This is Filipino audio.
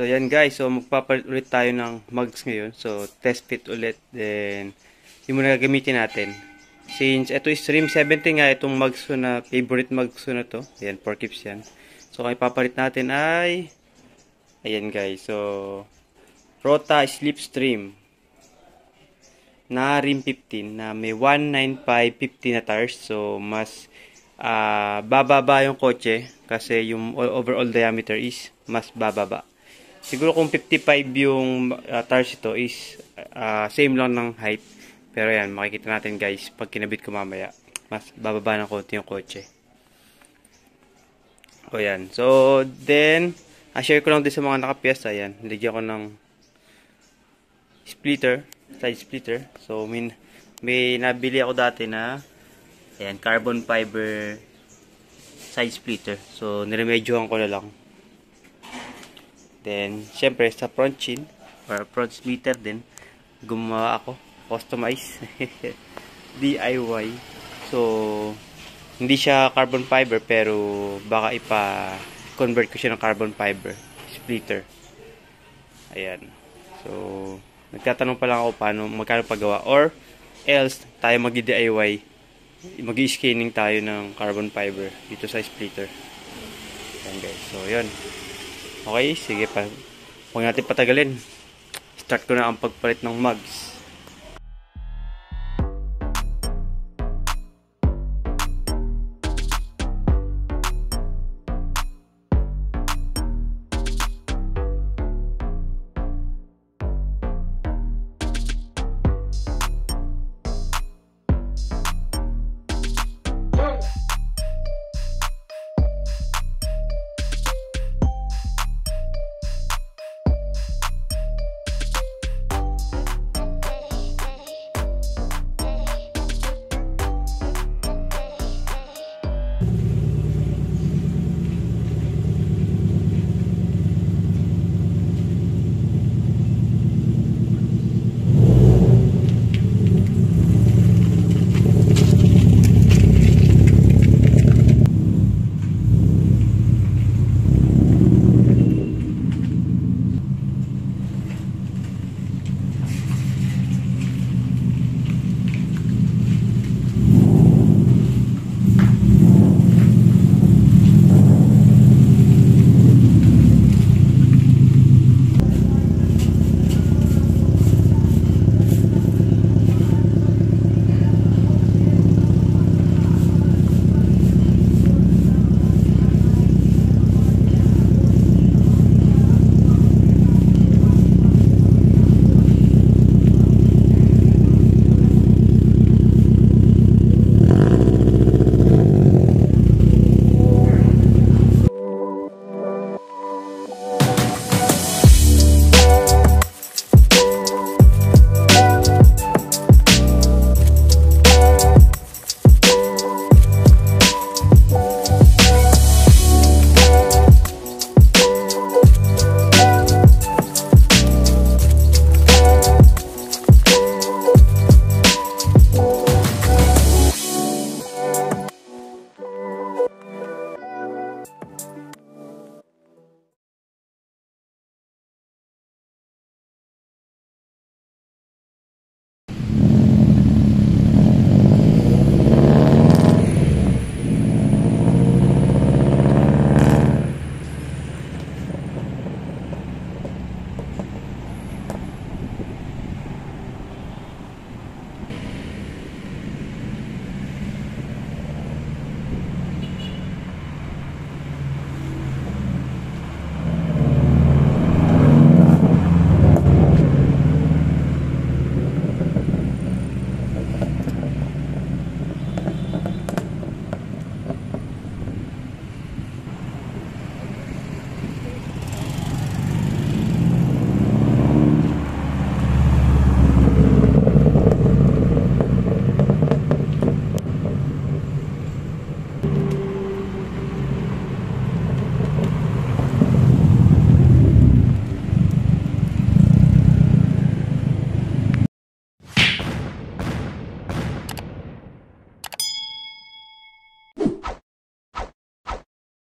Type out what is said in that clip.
So, yan guys. So, magpapalit ulit tayo ng mugs ngayon. So, test fit ulit. Then, yung muna gagamitin natin. Since ito is Rim 70 nga, itong mugs ko na, favorite mugs ko na to. Ayan, 4 keeps yan. So, ang ipapalit natin ay, ayan guys. So, Rota Slipstream na Rim 15 na may 19550 na tires. So, mas bababa yung kotse kasi yung overall diameter is mas bababa. Siguro kung 55 yung tires ito is same lang ng height. Pero yan, makikita natin guys pag kinabit ko mamaya. Mas bababa ng konti yung kotse. O yan. So, then, share ko lang din sa mga nakapiyasa. Yan, ligyan ko ng splitter, side splitter. So, may nabili ako dati na ayan, carbon fiber side splitter. So, niremedyohan ko na lang. Then, syempre, sa front chin, or front splitter din, gumawa ako. Customize. DIY. So, hindi siya carbon fiber, pero baka ipa-convert ko siya ng carbon fiber splitter. Ayan. So, nagtatanong pa lang ako paano, magkano paggawa. Or, else, tayo mag-DIY. Mag-i-scanning tayo ng carbon fiber dito sa splitter. Ayan guys. So, yun. Okay, sige pa. Huwag natin patagalin. Start ko na ang pagpalit ng mugs.